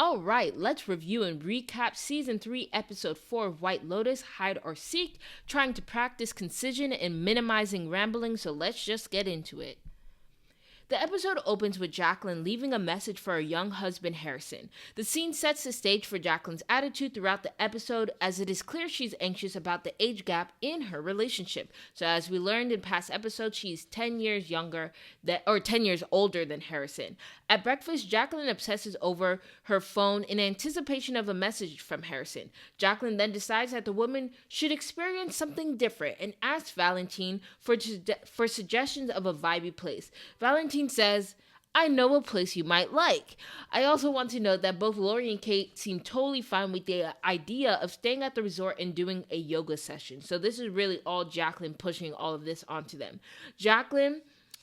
All right, let's review and recap Season 3, Episode 4 of White Lotus, Hide or Seek, trying to practice concision and minimizing rambling, so let's just get into it. The episode opens with Jacqueline leaving a message for her young husband, Harrison. The scene sets the stage for Jacqueline's attitude throughout the episode, as it is clear she's anxious about the age gap in her relationship. So as we learned in past episodes, she's 10 years older than Harrison. At breakfast, Jacqueline obsesses over her phone in anticipation of a message from Harrison. Jacqueline then decides that the woman should experience something different and asks Valentine for suggestions of a vibey place. Valentine says, "I know a place you might like." I also want to note that both Lori and Kate seem totally fine with the idea of staying at the resort and doing a yoga session. So this is really all Jacqueline pushing all of this onto them. Jacqueline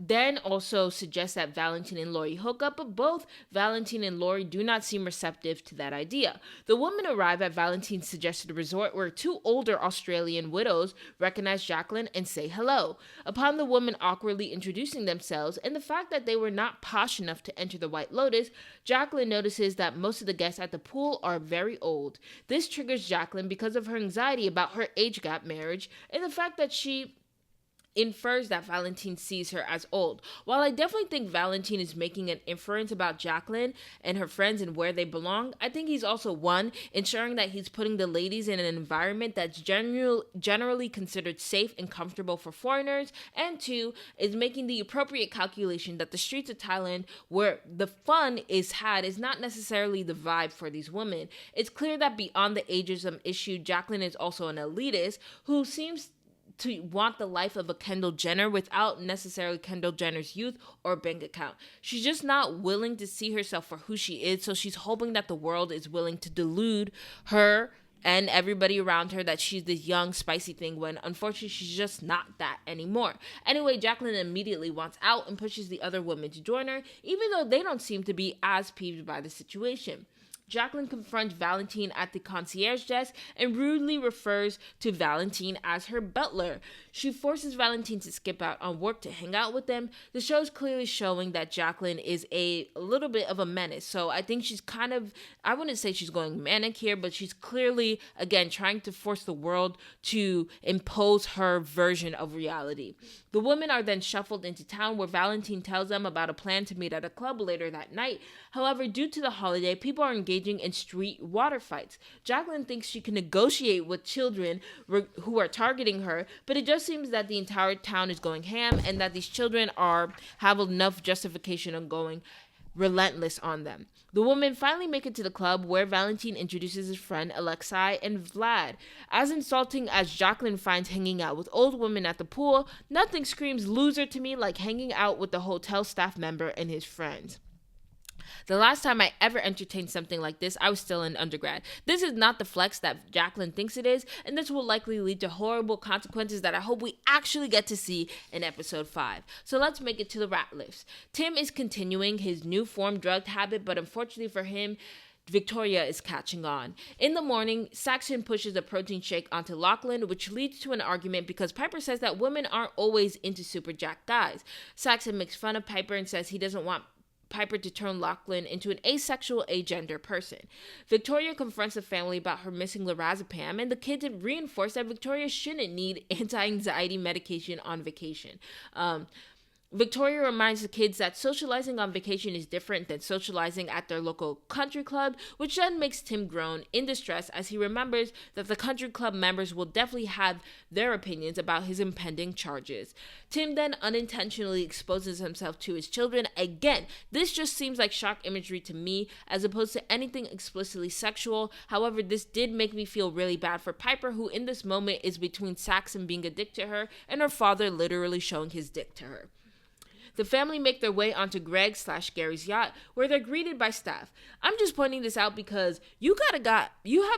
then also suggests that Valentine and Lori hook up, but both Valentine and Lori do not seem receptive to that idea. The women arrive at Valentine's suggested resort, where two older Australian widows recognize Jacqueline and say hello. Upon the women awkwardly introducing themselves and the fact that they were not posh enough to enter the White Lotus, Jacqueline notices that most of the guests at the pool are very old. This triggers Jacqueline because of her anxiety about her age gap marriage and the fact that she infers that Valentine sees her as old. While I definitely think Valentine is making an inference about Jacqueline and her friends and where they belong, I think he's also, one, ensuring that he's putting the ladies in an environment that's generally considered safe and comfortable for foreigners, and two, is making the appropriate calculation that the streets of Thailand, where the fun is had, is not necessarily the vibe for these women. It's clear that beyond the ageism issue, Jacqueline is also an elitist who seems to want the life of a Kendall Jenner without necessarily Kendall Jenner's youth or bank account. She's just not willing to see herself for who she is, so she's hoping that the world is willing to delude her and everybody around her that she's this young, spicy thing, when unfortunately she's just not that anymore. Anyway, Jacqueline immediately wants out and pushes the other women to join her, even though they don't seem to be as peeved by the situation. Jacqueline confronts Valentine at the concierge desk and rudely refers to Valentine as her butler. She forces Valentine to skip out on work to hang out with them. The show is clearly showing that Jacqueline is a little bit of a menace. So I think she's I wouldn't say she's going manic here, but she's clearly, again, trying to force the world to impose her version of reality. The women are then shuffled into town, where Valentine tells them about a plan to meet at a club later that night. However, due to the holiday, people are engaging in street water fights. Jacqueline thinks she can negotiate with children who are targeting her, but it just seems that the entire town is going ham and that these children have enough justification on going relentless on them. The women finally make it to the club, where Valentine introduces his friend Alexei and Vlad. As insulting as Jacqueline finds hanging out with old women at the pool, nothing screams loser to me like hanging out with the hotel staff member and his friends. The last time I ever entertained something like this, I was still in undergrad. This is not the flex that Jacqueline thinks it is, and this will likely lead to horrible consequences that I hope we actually get to see in episode 5. So let's make it to the rat lifts. Tim is continuing his new form drug habit, but unfortunately for him, Victoria is catching on. In the morning, Saxon pushes a protein shake onto Lachlan, which leads to an argument because Piper says that women aren't always into super jacked guys. Saxon makes fun of Piper and says he doesn't want Piper to turn Lachlan into an asexual, agender person. Victoria confronts the family about her missing lorazepam, and the kids reinforce that Victoria shouldn't need anti-anxiety medication on vacation. Victoria reminds the kids that socializing on vacation is different than socializing at their local country club, which then makes Tim groan in distress as he remembers that the country club members will definitely have their opinions about his impending charges. Tim then unintentionally exposes himself to his children. Again, this just seems like shock imagery to me as opposed to anything explicitly sexual. However, this did make me feel really bad for Piper, who in this moment is between Saxon being a dick to her and her father literally showing his dick to her. The family make their way onto Greg/Gary's yacht, where they're greeted by staff. I'm just pointing this out because you have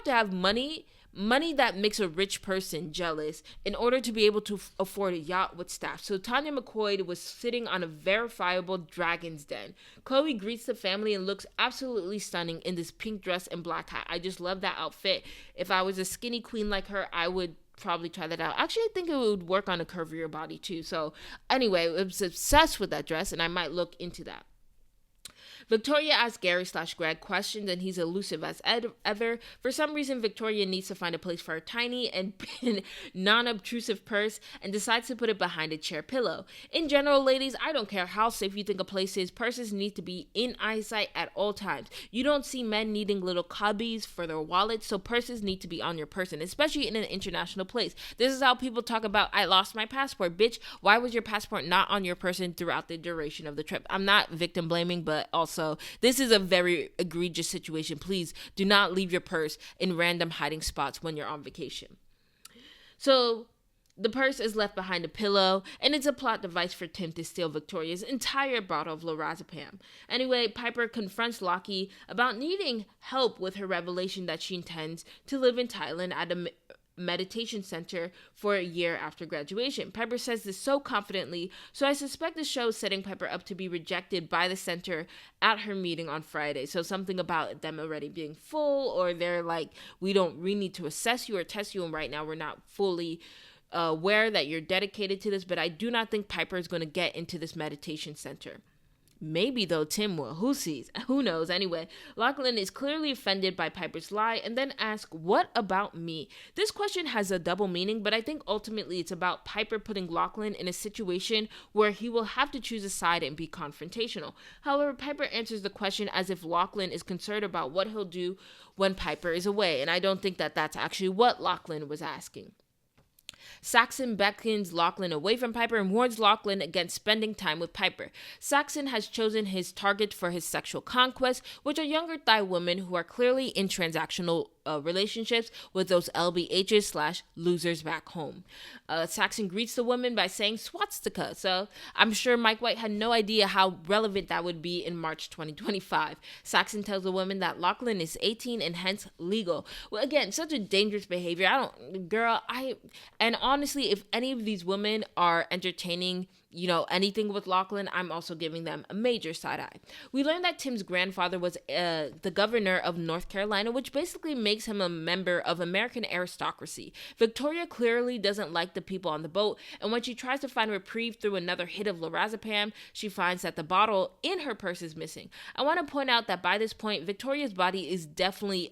to have money that makes a rich person jealous in order to be able to afford a yacht with staff. So Tanya McCoy was sitting on a verifiable dragon's den. Chloe greets the family and looks absolutely stunning in this pink dress and black hat. I just love that outfit. If I was a skinny queen like her, I would probably try that out. Actually, I think it would work on a curvier body too. So anyway, I was obsessed with that dress and I might look into that. Victoria asks Gary/Greg questions, and he's elusive as ever. For some reason, Victoria needs to find a place for her tiny and non-obtrusive purse and decides to put it behind a chair pillow. In general, ladies, I don't care how safe you think a place is, purses need to be in eyesight at all times. You don't see men needing little cubbies for their wallets, so purses need to be on your person, especially in an international place. This is how people talk about, I lost my passport. Bitch, why was your passport not on your person throughout the duration of the trip? I'm not victim blaming, but also this is a very egregious situation. Please do not leave your purse in random hiding spots when you're on vacation. So the purse is left behind a pillow, and it's a plot device for Tim to steal Victoria's entire bottle of lorazepam. Anyway, Piper confronts Lockie about needing help with her revelation that she intends to live in Thailand at a meditation center for a year after graduation. Piper says this so confidently, so I suspect the show is setting Piper up to be rejected by the center at her meeting on Friday. So something about them already being full, or they're like, we need to assess you or test you, and right now we're not fully aware that you're dedicated to this. But I do not think Piper is going to get into this meditation center. Maybe, though, Tim will. Who sees? Who knows? Anyway, Lachlan is clearly offended by Piper's lie and then asks, what about me? This question has a double meaning, but I think ultimately it's about Piper putting Lachlan in a situation where he will have to choose a side and be confrontational. However, Piper answers the question as if Lachlan is concerned about what he'll do when Piper is away, and I don't think that that's actually what Lachlan was asking. Saxon beckons Lachlan away from Piper and warns Lachlan against spending time with Piper. Saxon has chosen his target for his sexual conquest, which are younger Thai women who are clearly in transactional relationships with those LBHs/losers back home. Saxon greets the woman by saying swastika, so I'm sure Mike White had no idea how relevant that would be in March 2025. Saxon tells the woman that Lachlan is 18 and hence legal. Well, again, such a dangerous behavior. And honestly, if any of these women are entertaining anything with Lachlan, I'm also giving them a major side eye. We learned that Tim's grandfather was the governor of North Carolina, which basically makes him a member of American aristocracy. Victoria clearly doesn't like the people on the boat, and when she tries to find reprieve through another hit of lorazepam, she finds that the bottle in her purse is missing. I want to point out that by this point, Victoria's body is definitely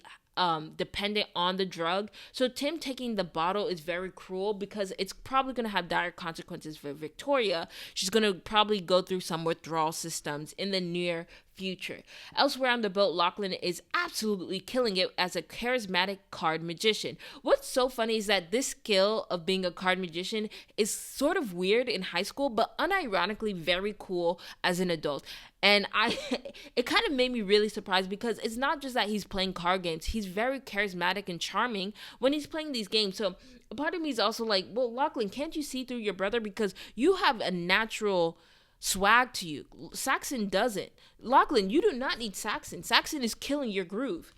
dependent on the drug. So Tim taking the bottle is very cruel because it's probably going to have dire consequences for Victoria. She's going to probably go through some withdrawal systems in the near future. Elsewhere on the boat, Lachlan is absolutely killing it as a charismatic card magician. What's so funny is that this skill of being a card magician is sort of weird in high school, but unironically very cool as an adult. And it kind of made me really surprised because it's not just that he's playing card games. He's very charismatic and charming when he's playing these games. So a part of me is also like, well, Lachlan, can't you see through your brother? Because you have a natural swag to you. Saxon doesn't. Lachlan, you do not need Saxon. Saxon is killing your groove.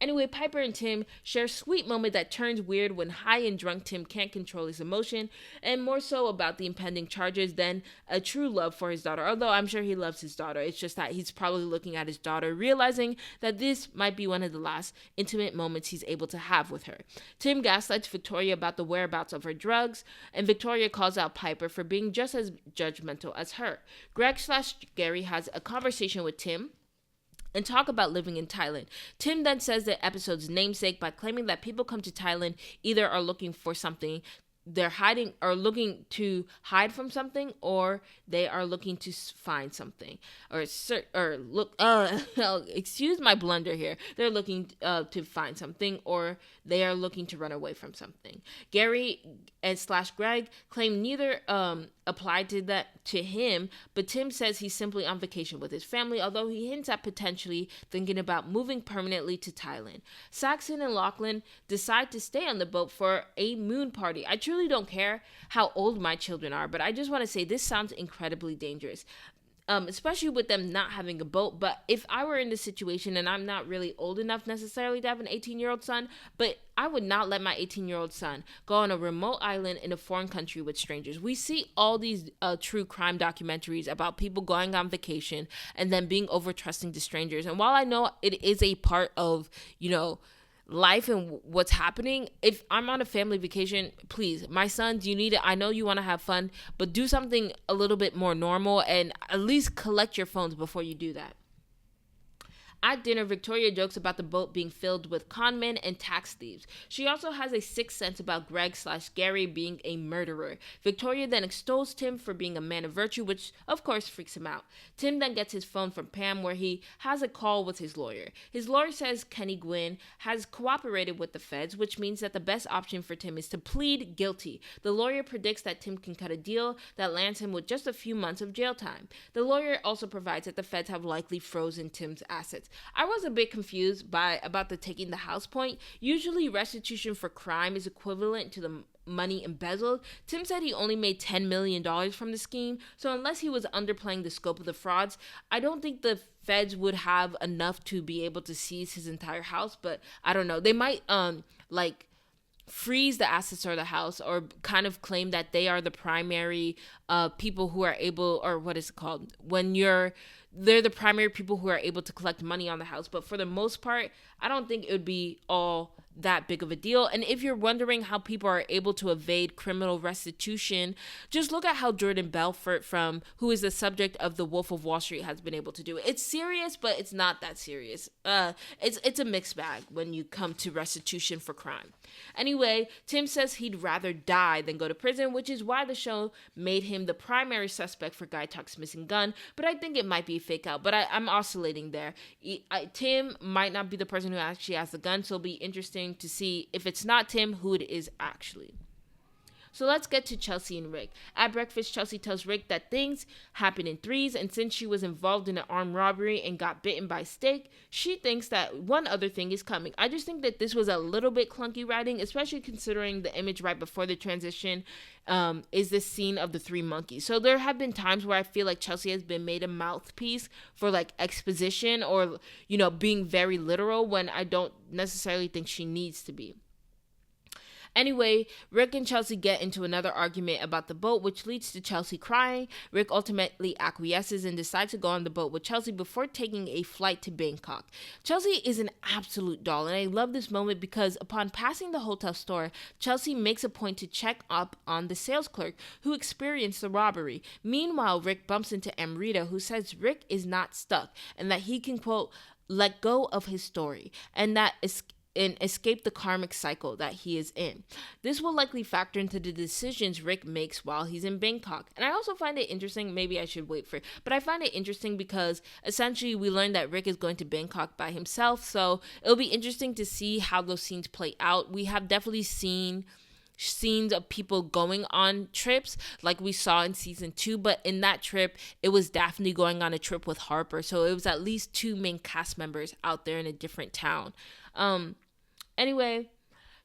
Anyway, Piper and Tim share a sweet moment that turns weird when high and drunk Tim can't control his emotion, and more so about the impending charges than a true love for his daughter. Although I'm sure he loves his daughter, it's just that he's probably looking at his daughter, realizing that this might be one of the last intimate moments he's able to have with her. Tim gaslights Victoria about the whereabouts of her drugs, and Victoria calls out Piper for being just as judgmental as her. Greg/Gary has a conversation with Tim and talk about living in Thailand. Tim then says the episode's namesake by claiming that people come to Thailand either are looking for something, they're hiding or looking to hide from something, or they are looking to find something, excuse my blunder here. They're looking to find something, or they are looking to run away from something. Gary and /Greg claim neither applied to him, but Tim says he's simply on vacation with his family, although he hints at potentially thinking about moving permanently to Thailand. Saxon and Lachlan decide to stay on the boat for a moon party. I truly don't care how old my children are, but I just want to say this sounds incredibly dangerous. Especially with them not having a boat. But if I were in this situation, and I'm not really old enough necessarily to have an 18-year-old son, but I would not let my 18-year-old son go on a remote island in a foreign country with strangers. We see all these true crime documentaries about people going on vacation and then being over-trusting to strangers. And while I know it is a part of, life and what's happening, if I'm on a family vacation, please, my sons, I know you want to have fun, but do something a little bit more normal and at least collect your phones before you do that. At dinner, Victoria jokes about the boat being filled with conmen and tax thieves. She also has a sixth sense about Greg/Gary being a murderer. Victoria then extols Tim for being a man of virtue, which of course freaks him out. Tim then gets his phone from Pam where he has a call with his lawyer. His lawyer says Kenny Gwynn has cooperated with the feds, which means that the best option for Tim is to plead guilty. The lawyer predicts that Tim can cut a deal that lands him with just a few months of jail time. The lawyer also provides that the feds have likely frozen Tim's assets. I was a bit confused about the taking the house point. Usually restitution for crime is equivalent to the money embezzled. Tim said he only made $10 million from the scheme, so unless he was underplaying the scope of the frauds, I don't think the feds would have enough to be able to seize his entire house. But I don't know. They might freeze the assets or the house, or kind of claim that they are the primary people who are able, or what is it called, when they're the primary people who are able to collect money on the house. But for the most part, I don't think it would be all that big of a deal. And if you're wondering how people are able to evade criminal restitution, just look at how Jordan Belfort, who is the subject of The Wolf of Wall Street, has been able to do it. It's serious, but it's not that serious. It's a mixed bag when you come to restitution for crime. Anyway, Tim says he'd rather die than go to prison, which is why the show made him the primary suspect for Guy Talk's missing gun, but I think it might be a fake out. But I'm oscillating there. Tim might not be the person who actually has the gun, so it'll be interesting to see if it's not Tim, who it is actually. So let's get to Chelsea and Rick. At breakfast, Chelsea tells Rick that things happen in threes, and since she was involved in an armed robbery and got bitten by a snake, she thinks that one other thing is coming. I just think that this was a little bit clunky writing, especially considering the image right before the transition is this scene of the three monkeys. So there have been times where I feel like Chelsea has been made a mouthpiece for like exposition or, being very literal when I don't necessarily think she needs to be. Anyway, Rick and Chelsea get into another argument about the boat, which leads to Chelsea crying. Rick ultimately acquiesces and decides to go on the boat with Chelsea before taking a flight to Bangkok. Chelsea is an absolute doll, and I love this moment because upon passing the hotel store, Chelsea makes a point to check up on the sales clerk who experienced the robbery. Meanwhile, Rick bumps into Amrita, who says Rick is not stuck and that he can, quote, let go of his story and escape the karmic cycle that he is in. This will likely factor into the decisions Rick makes while he's in Bangkok. And I also find it interesting, maybe I should wait for it, but I find it interesting because essentially we learned that Rick is going to Bangkok by himself, so it'll be interesting to see how those scenes play out. We have definitely seen scenes of people going on trips like we saw in season 2, but in that trip it was Daphne going on a trip with Harper, so it was at least 2 main cast members out there in a different town. Anyway,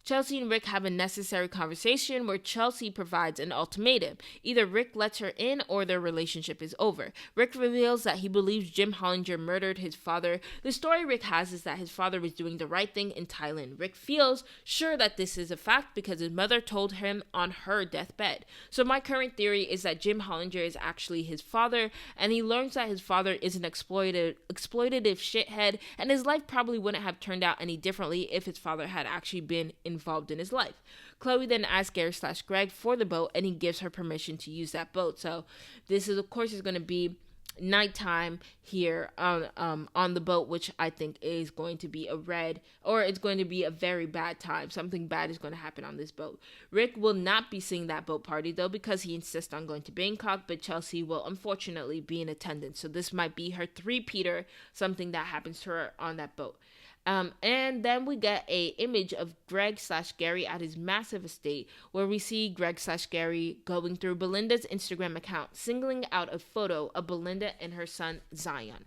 Chelsea and Rick have a necessary conversation where Chelsea provides an ultimatum. Either Rick lets her in or their relationship is over. Rick reveals that he believes Jim Hollinger murdered his father. The story Rick has is that his father was doing the right thing in Thailand. Rick feels sure that this is a fact because his mother told him on her deathbed. So my current theory is that Jim Hollinger is actually his father, and he learns that his father is an exploitative shithead, and his life probably wouldn't have turned out any differently if his father had actually been involved in his life. Chloe then asks Gary/Greg for the boat, and he gives her permission to use that boat. So this is, of course, is going to be nighttime here on the boat, which I think is going to be it's going to be a very bad time. Something bad is going to happen on this boat. Rick will not be seeing that boat party though because he insists on going to Bangkok, but Chelsea will unfortunately be in attendance. So this might be her three-peater, something that happens to her on that boat. And then we get a image of Greg/Gary at his massive estate, where we see Greg/Gary going through Belinda's Instagram account, singling out a photo of Belinda and her son Zion.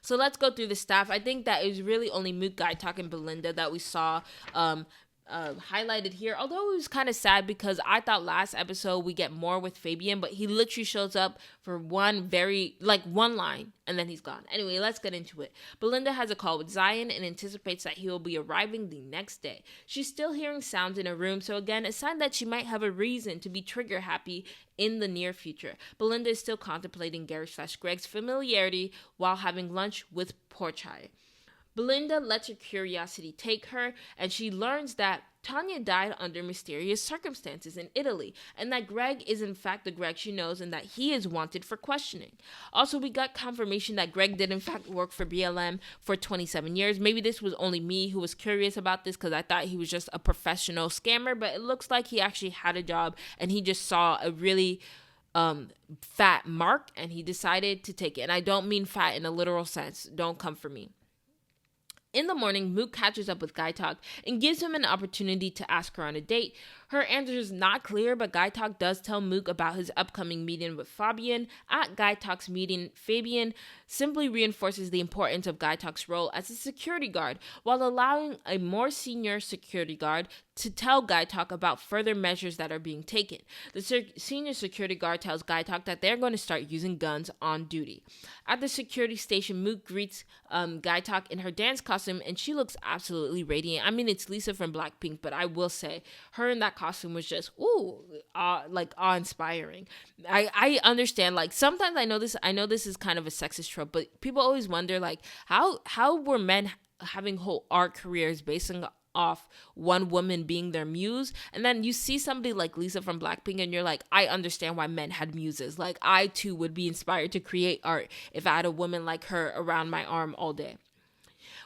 So let's go through the staff. I think that it was really only Mook, Guy Talk, and Belinda that we saw highlighted here, although it was kind of sad because I thought last episode we get more with Fabian, but he literally shows up for one line and then he's gone. Anyway, let's get into it. Belinda has a call with Zion and anticipates that he will be arriving the next day. She's still hearing sounds in her room, so again, a sign that she might have a reason to be trigger happy in the near future. Belinda is still contemplating Gary/Greg's familiarity while having lunch with Porchai. Belinda lets her curiosity take her, and she learns that Tanya died under mysterious circumstances in Italy, and that Greg is in fact the Greg she knows, and that he is wanted for questioning. Also, we got confirmation that Greg did in fact work for BLM for 27 years. Maybe this was only me who was curious about this because I thought he was just a professional scammer, but it looks like he actually had a job and he just saw a really fat mark and he decided to take it. And I don't mean fat in a literal sense. Don't come for me. In the morning, Mook catches up with Guy Talk and gives him an opportunity to ask her on a date. Her answer is not clear, but Guy Talk does tell Mook about his upcoming meeting with Fabian. At Guy Talk's meeting, Fabian simply reinforces the importance of Guy Talk's role as a security guard, while allowing a more senior security guard to tell Guy Talk about further measures that are being taken. The senior security guard tells Guy Talk that they're going to start using guns on duty. At the security station, Mook greets Guy Talk in her dance costume, and she looks absolutely radiant. I mean, it's Lisa from Blackpink, but I will say, her in that costume was just, awe-inspiring. I understand, like, sometimes I know this is kind of a sexist trope, but people always wonder, like, how were men having whole art careers basing off one woman being their muse, and then you see somebody like Lisa from Blackpink and you're like, I understand why men had muses. Like, I too would be inspired to create art if I had a woman like her around my arm all day.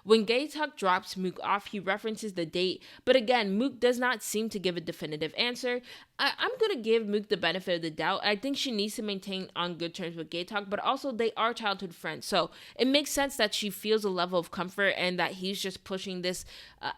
When Guy Talk drops Mook off, he references the date, but again, Mook does not seem to give a definitive answer. I'm going to give Mook the benefit of the doubt. I think she needs to maintain on good terms with Guy Talk, but also they are childhood friends, so it makes sense that she feels a level of comfort and that he's just pushing this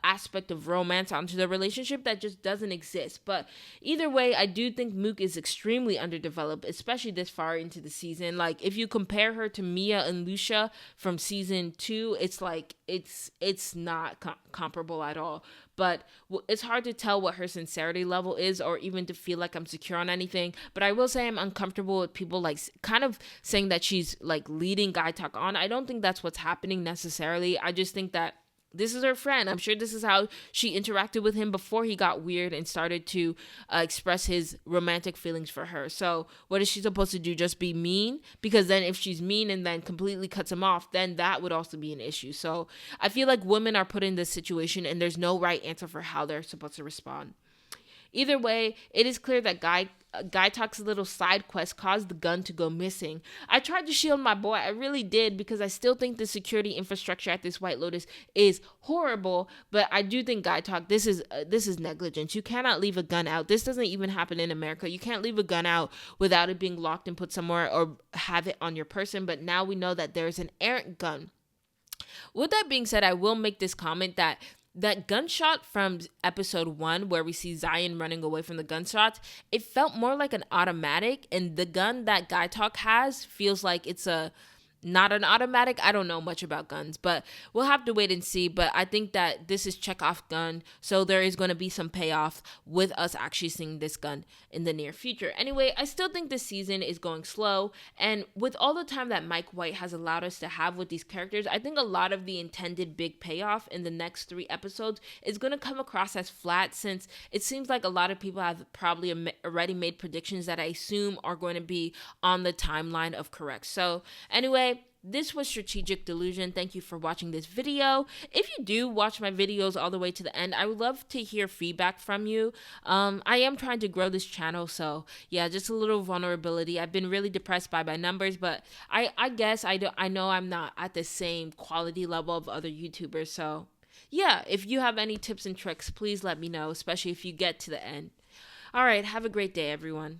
aspect of romance onto the relationship that just doesn't exist. But either way, I do think Mook is extremely underdeveloped, especially this far into the season. Like, if you compare her to Mia and Lucia from season 2, it's like it's not comparable at all. But it's hard to tell what her sincerity level is, or even to feel like I'm secure on anything. But I will say I'm uncomfortable with people like kind of saying that she's like leading Guy Talk on. I don't think that's what's happening necessarily. I just think that this is her friend. I'm sure this is how she interacted with him before he got weird and started to express his romantic feelings for her. So what is she supposed to do? Just be mean? Because then if she's mean and then completely cuts him off, then that would also be an issue. So I feel like women are put in this situation and there's no right answer for how they're supposed to respond. Either way, it is clear that Guy Talk's little side quest caused the gun to go missing. I tried to shield my boy, I really did, because I still think the security infrastructure at this White Lotus is horrible, but I do think Guy Talk, this is negligence. You cannot leave a gun out. This doesn't even happen in America. You can't leave a gun out without it being locked and put somewhere or have it on your person, but now we know that there's an errant gun. With that being said, I will make this comment that gunshot from episode 1 where we see Zion running away from the gunshots, it felt more like an automatic, and the gun that Guy Talk has feels like it's not an automatic. I don't know much about guns, but we'll have to wait and see. But I think that this is Chekhov's gun, so there is going to be some payoff with us actually seeing this gun in the near future. Anyway, I still think this season is going slow, and with all the time that Mike White has allowed us to have with these characters, I think a lot of the intended big payoff in the next 3 episodes is going to come across as flat, since it seems like a lot of people have probably already made predictions that I assume are going to be on the timeline of correct. So anyway, this was Strategic Delusion. Thank you for watching this video. If you do watch my videos all the way to the end, I would love to hear feedback from you. I am trying to grow this channel, so yeah, just a little vulnerability. I've been really depressed by my numbers, but I guess I know I'm not at the same quality level of other YouTubers, so yeah, if you have any tips and tricks, please let me know, especially if you get to the end. All right, have a great day, everyone.